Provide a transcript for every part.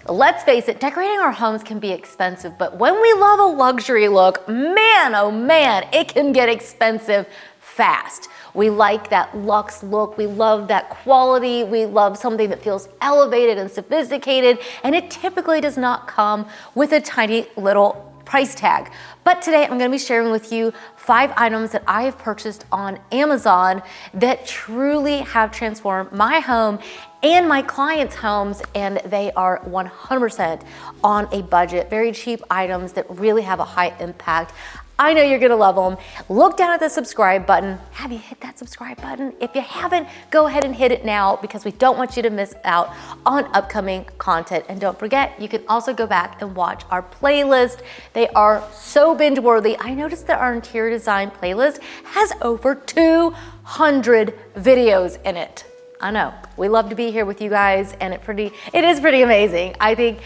Let's face it, decorating our homes can be expensive, but when we love a luxury look, man, oh man, it can get expensive fast. We like that luxe look, we love that quality, we love something that feels elevated and sophisticated, and it typically does not come with a tiny little price tag. But today I'm gonna be sharing with you 5 items that I have purchased on Amazon that truly have transformed my home and my clients' homes, and they are 100% on a budget. Very cheap items that really have a high impact. I know you're gonna love them. Look down at the subscribe button. Have you hit that subscribe button? If you haven't, go ahead and hit it now because we don't want you to miss out on upcoming content. And don't forget, you can also go back and watch our playlist. They are so binge worthy. I noticed that our interior design playlist has over 200 videos in it. I know, we love to be here with you guys, and it is pretty amazing. I think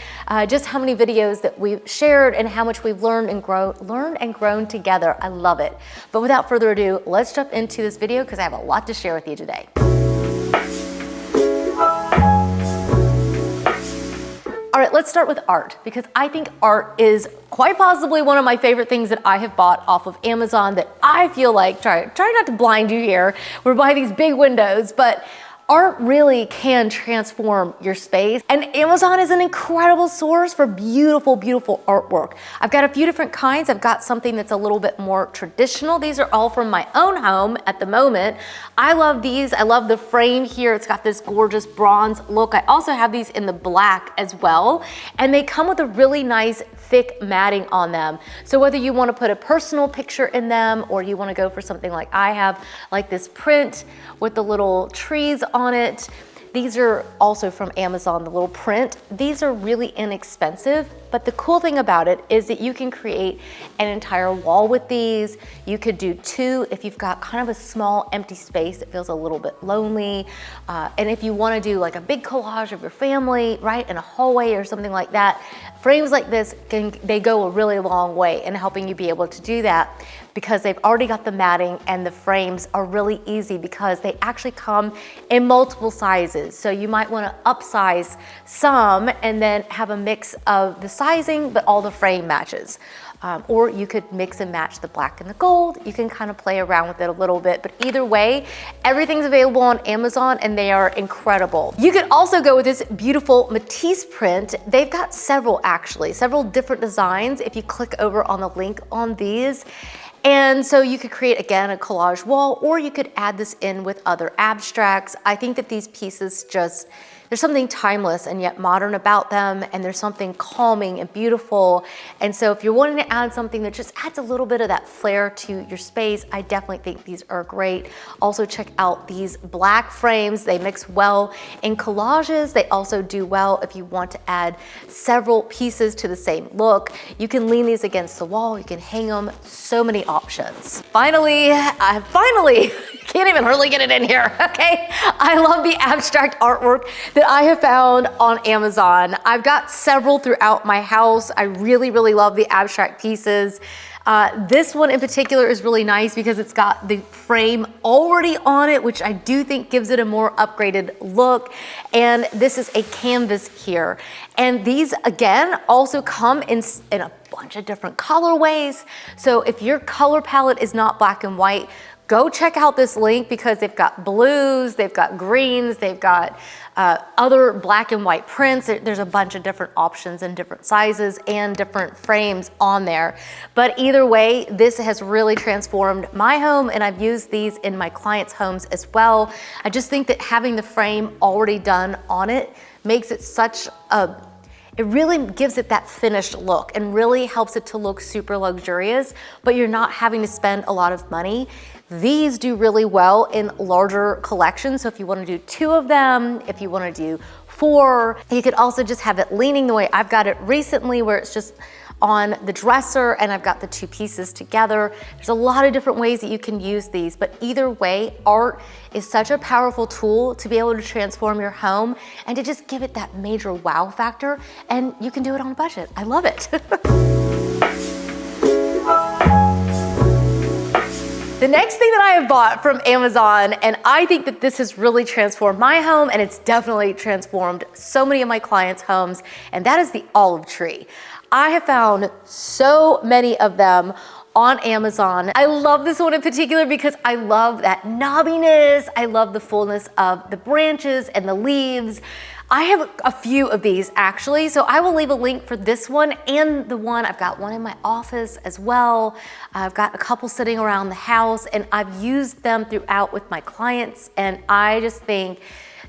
just how many videos that we've shared and how much we've learned and grown together. I love it. But without further ado, let's jump into this video because I have a lot to share with you today. All right, let's start with art, because I think art is quite possibly one of my favorite things that I have bought off of Amazon that I feel like, try not to blind you here, we're buying these big windows, but art really can transform your space, and Amazon is an incredible source for beautiful, beautiful artwork. I've got a few different kinds. I've got something that's a little bit more traditional. These are all from my own home at the moment. I love these. I love the frame here. It's got this gorgeous bronze look. I also have these in the black as well, and they come with a really nice thick matting on them. So whether you want to put a personal picture in them or you want to go for something like I have, like this print with the little trees on it. These are also from Amazon, the little print. These are really inexpensive, but the cool thing about it is that you can create an entire wall with these. You could do 2 if you've got kind of a small empty space that feels a little bit lonely. And if you wanna do like a big collage of your family, right, in a hallway or something like that, frames like this, they go a really long way in helping you be able to do that, because they've already got the matting, and the frames are really easy because they actually come in multiple sizes. So you might want to upsize some and then have a mix of the sizing, but all the frame matches. Or you could mix and match the black and the gold. You can kind of play around with it a little bit, but either way, everything's available on Amazon and they are incredible. You could also go with this beautiful Matisse print. They've got several different designs if you click over on the link on these. And so you could create, again, a collage wall, or you could add this in with other abstracts. I think that these pieces there's something timeless and yet modern about them, and there's something calming and beautiful. And so if you're wanting to add something that just adds a little bit of that flair to your space, I definitely think these are great. Also check out these black frames. They mix well in collages. They also do well if you want to add several pieces to the same look. You can lean these against the wall. You can hang them. So many options. Finally, can't even hardly get it in here, okay? I love the abstract artwork that I have found on Amazon. I've got several throughout my house. I really, really love the abstract pieces. This one in particular is really nice because it's got the frame already on it, which I do think gives it a more upgraded look. And this is a canvas here. And these, again, also come in a bunch of different colorways. So if your color palette is not black and white, go check out this link because they've got blues, they've got greens, they've got other black and white prints. There's a bunch of different options and different sizes and different frames on there. But either way, this has really transformed my home, and I've used these in my clients' homes as well. I just think that having the frame already done on it makes it it really gives it that finished look and really helps it to look super luxurious, but you're not having to spend a lot of money. These do really well in larger collections. So if you want to do 2 of them, if you want to do 4, you could also just have it leaning the way I've got it recently, where it's just on the dresser and I've got the 2 pieces together. There's a lot of different ways that you can use these, but either way, art is such a powerful tool to be able to transform your home and to just give it that major wow factor, and you can do it on a budget. I love it. The next thing that I have bought from Amazon, and I think that this has really transformed my home, and it's definitely transformed so many of my clients' homes, and that is the olive tree. I have found so many of them on Amazon. I love this one in particular because I love that knobbiness. I love the fullness of the branches and the leaves. I have a few of these actually, so I will leave a link for this one and the one, I've got one in my office as well. I've got a couple sitting around the house, and I've used them throughout with my clients, and I just think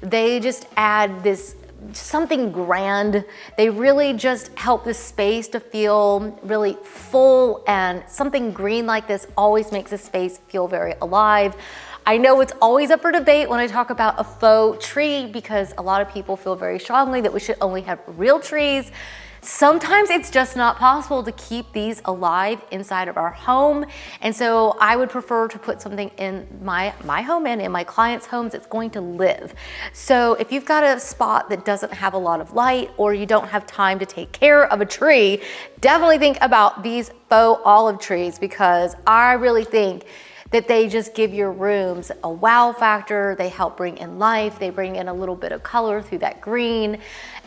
they just add this something grand. They really just help the space to feel really full, and something green like this always makes a space feel very alive. I know it's always up for debate when I talk about a faux tree, because a lot of people feel very strongly that we should only have real trees. Sometimes it's just not possible to keep these alive inside of our home. And so I would prefer to put something in my home and in my clients' homes that's going to live. So if you've got a spot that doesn't have a lot of light, or you don't have time to take care of a tree, definitely think about these faux olive trees, because I really think that they just give your rooms a wow factor. They help bring in life. They bring in a little bit of color through that green.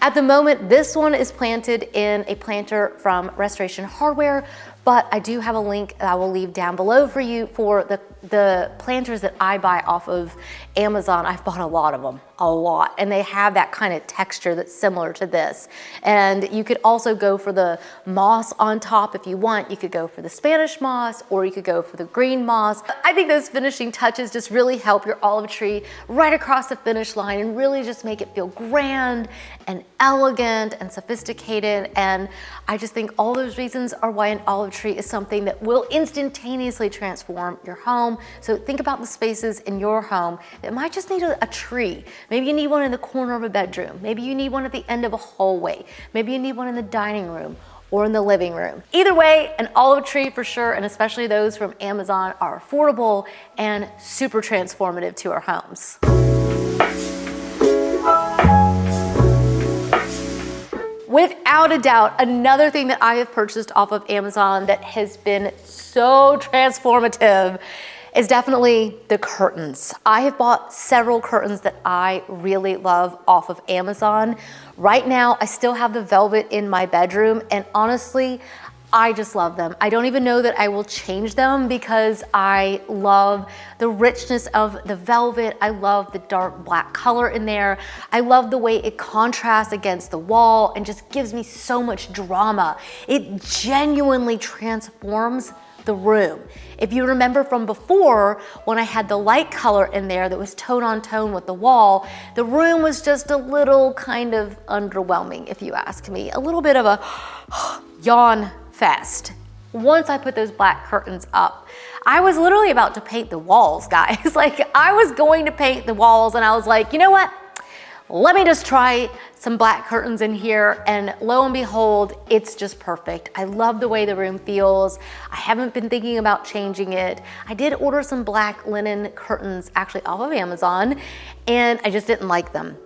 At the moment, this one is planted in a planter from Restoration Hardware, but I do have a link that I will leave down below for you for the planters that I buy off of Amazon. I've bought a lot of them, a lot, and they have that kind of texture that's similar to this. And you could also go for the moss on top if you want. You could go for the Spanish moss, or you could go for the green moss. I think those finishing touches just really help your olive tree right across the finish line and really just make it feel grand and elegant and sophisticated. And I just think all those reasons are why an olive tree is something that will instantaneously transform your home. So think about the spaces in your home that might just need a tree. Maybe you need one in the corner of a bedroom. Maybe you need one at the end of a hallway. Maybe you need one in the dining room or in the living room. Either way, an olive tree for sure, and especially those from Amazon, are affordable and super transformative to our homes. Without a doubt, another thing that I have purchased off of Amazon that has been so transformative is definitely the curtains. I have bought several curtains that I really love off of Amazon. Right now, I still have the velvet in my bedroom, and honestly, I just love them. I don't even know that I will change them because I love the richness of the velvet. I love the dark black color in there. I love the way it contrasts against the wall and just gives me so much drama. It genuinely transforms the room. If you remember from before, when I had the light color in there that was tone on tone with the wall, the room was just a little kind of underwhelming, if you ask me. A little bit of a yawn fest. Once I put those black curtains up, I was literally about to paint the walls, guys. Like, I was going to paint the walls, and I was like, you know what? Let me just try some black curtains in here, and lo and behold, it's just perfect. I love the way the room feels. I haven't been thinking about changing it. I did order some black linen curtains actually off of Amazon, and I just didn't like them.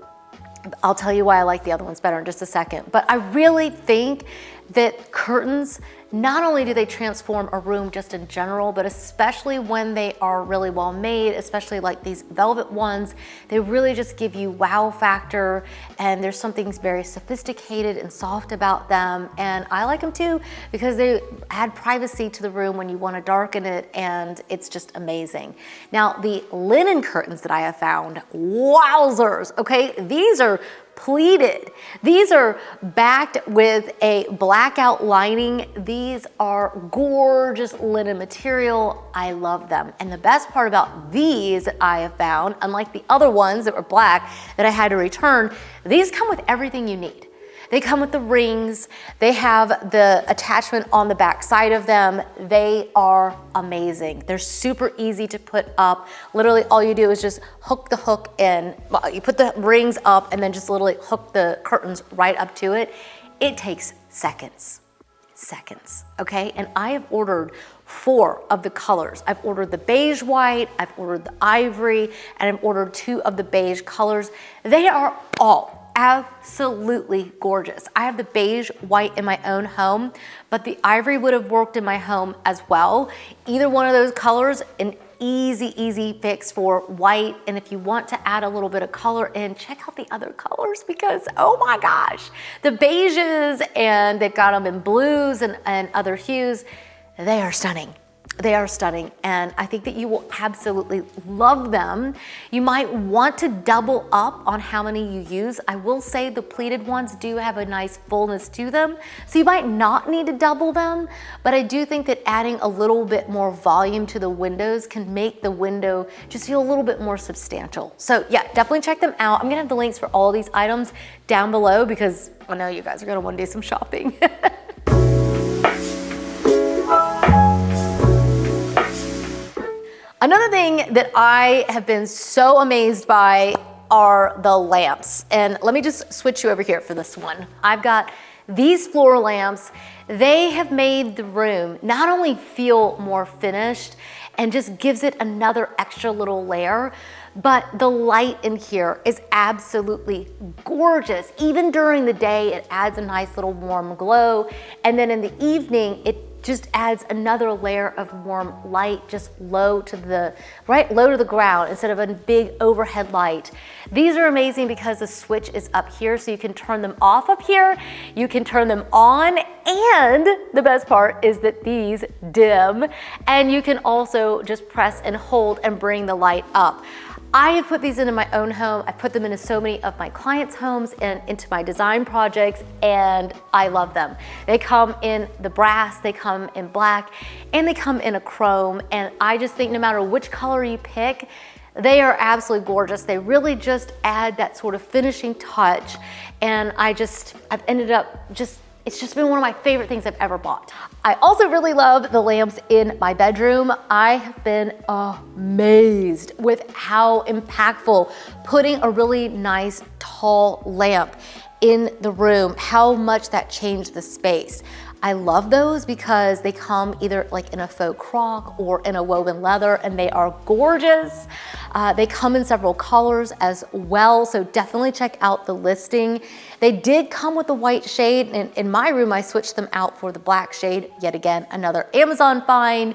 I'll tell you why I like the other ones better in just a second. But I really think that curtains, not only do they transform a room just in general, but especially when they are really well made, especially like these velvet ones, they really just give you wow factor, and there's something very sophisticated and soft about them. And I like them too because they add privacy to the room when you want to darken it, and it's just amazing. Now, the linen curtains that I have found, wowzers, okay? These are pleated. These are backed with a blackout lining. These are gorgeous linen material. I love them. And the best part about these that I have found, unlike the other ones that were black that I had to return, these come with everything you need. They come with the rings. They have the attachment on the back side of them. They are amazing. They're super easy to put up. Literally all you do is just hook the hook in. You put the rings up and then just literally hook the curtains right up to it. It takes seconds, okay? And I have ordered 4 of the colors. I've ordered the beige white, I've ordered the ivory, and I've ordered 2 of the beige colors. They are all absolutely gorgeous. I have the beige white in my own home, but the ivory would have worked in my home as well. Either one of those colors, and easy fix for white. And if you want to add a little bit of color in, check out the other colors because, oh my gosh, the beiges, and they've got them in blues and other hues. They are stunning. They are stunning, and I think that you will absolutely love them. You might want to double up on how many you use. I will say the pleated ones do have a nice fullness to them, so you might not need to double them, but I do think that adding a little bit more volume to the windows can make the window just feel a little bit more substantial. So yeah, definitely check them out. I'm gonna have the links for all these items down below because I know you guys are gonna want to do some shopping. Another thing that I have been so amazed by are the lamps. And let me just switch you over here for this one. I've got these floor lamps. They have made the room not only feel more finished and just gives it another extra little layer, but the light in here is absolutely gorgeous. Even during the day, it adds a nice little warm glow. And then in the evening, it just adds another layer of warm light, just low to the ground instead of a big overhead light. These are amazing because the switch is up here, so you can turn them off up here, you can turn them on, and the best part is that these dim, and you can also just press and hold and bring the light up. I have put these into my own home. I put them into so many of my clients' homes and into my design projects, and I love them. They come in the brass, they come in black, and they come in a chrome, and I just think no matter which color you pick, they are absolutely gorgeous. They really just add that sort of finishing touch, and I've ended up it's just been one of my favorite things I've ever bought. I also really love the lamps in my bedroom. I have been amazed with how impactful putting a really nice tall lamp in the room, how much that changed the space. I love those because they come either like in a faux croc or in a woven leather, and they are gorgeous. They come in several colors as well, so definitely check out the listing. They did come with the white shade, and in my room, I switched them out for the black shade. Yet again, another Amazon find.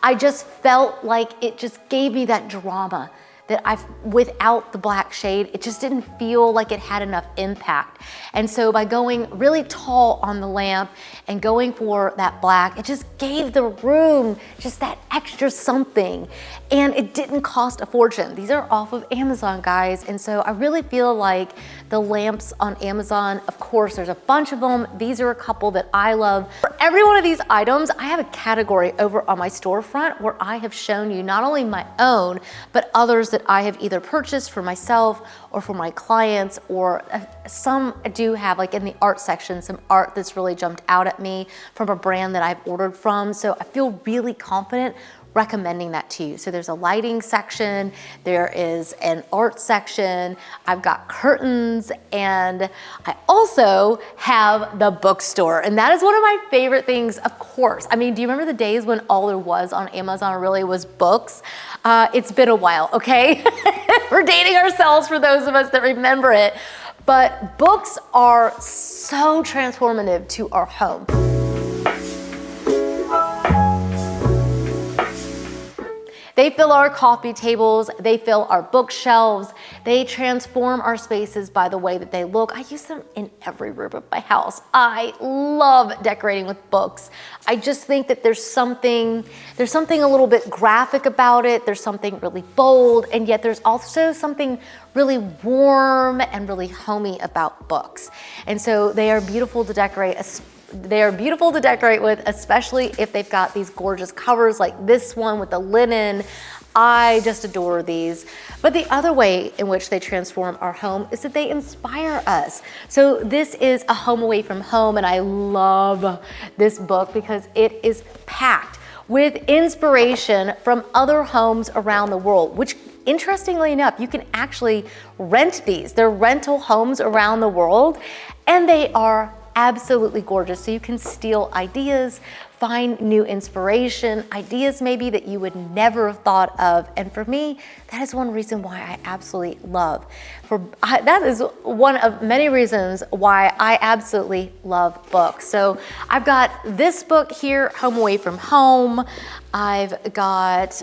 I just felt like it just gave me that drama that without the black shade, it just didn't feel like it had enough impact. And so by going really tall on the lamp and going for that black, it just gave the room just that extra something. And it didn't cost a fortune. These are off of Amazon, guys. And so I really feel like the lamps on Amazon, of course, there's a bunch of them. These are a couple that I love. For every one of these items, I have a category over on my storefront where I have shown you not only my own, but others that I have either purchased for myself or for my clients, or some do have, like in the art section, some art that's really jumped out at me from a brand that I've ordered from. So I feel really confident recommending that to you. So there's a lighting section, there is an art section, I've got curtains, and I also have the bookstore. And that is one of my favorite things, of course. I mean, do you remember the days when all there was on Amazon really was books? It's been a while, okay? We're dating ourselves for those of us that remember it. But books are so transformative to our home. They fill our coffee tables, they fill our bookshelves, they transform our spaces by the way that they look. I use them in every room of my house. I love decorating with books. I just think that there's something a little bit graphic about it. There's something really bold, and yet there's also something really warm and really homey about books. And so they are beautiful to decorate. They are beautiful to decorate with, especially if they've got these gorgeous covers like this one with the linen. I just adore these. But the other way in which they transform our home is that they inspire us. So this is A Home Away from Home, and I love this book because it is packed with inspiration from other homes around the world, which interestingly enough, you can actually rent these. They're rental homes around the world, and they are absolutely gorgeous. So you can steal ideas, find new inspiration, ideas maybe that you would never have thought of. And for me, that is one reason why I absolutely love. That is one of many reasons why I absolutely love books. So I've got this book here, Home Away from Home. I've got,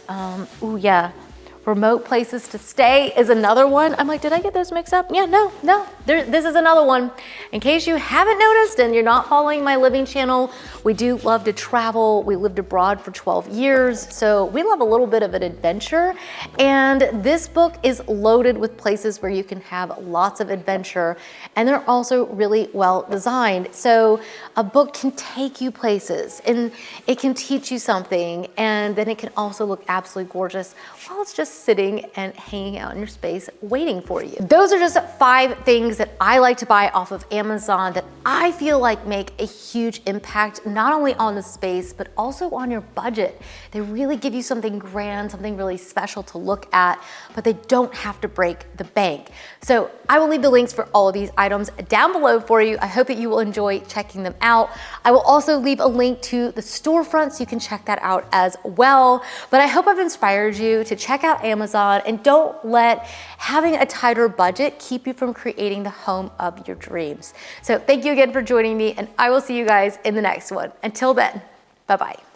Remote Places to Stay is another one. I'm like, did I get those mixed up? Yeah, no. This is another one. In case you haven't noticed and you're not following my living channel, we do love to travel. We lived abroad for 12 years, so we love a little bit of an adventure. And this book is loaded with places where you can have lots of adventure, and they're also really well designed. So a book can take you places, and it can teach you something, and then it can also look absolutely gorgeous while it's just sitting and hanging out in your space waiting for you. Those are just 5 things that I like to buy off of Amazon that I feel like make a huge impact, not only on the space, but also on your budget. They really give you something grand, something really special to look at, but they don't have to break the bank. So I will leave the links for all of these items down below for you. I hope that you will enjoy checking them out. I will also leave a link to the storefront so you can check that out as well. But I hope I've inspired you to check out Amazon, and don't let having a tighter budget keep you from creating the home of your dreams. So thank you again for joining me, and I will see you guys in the next one. Until then, bye-bye.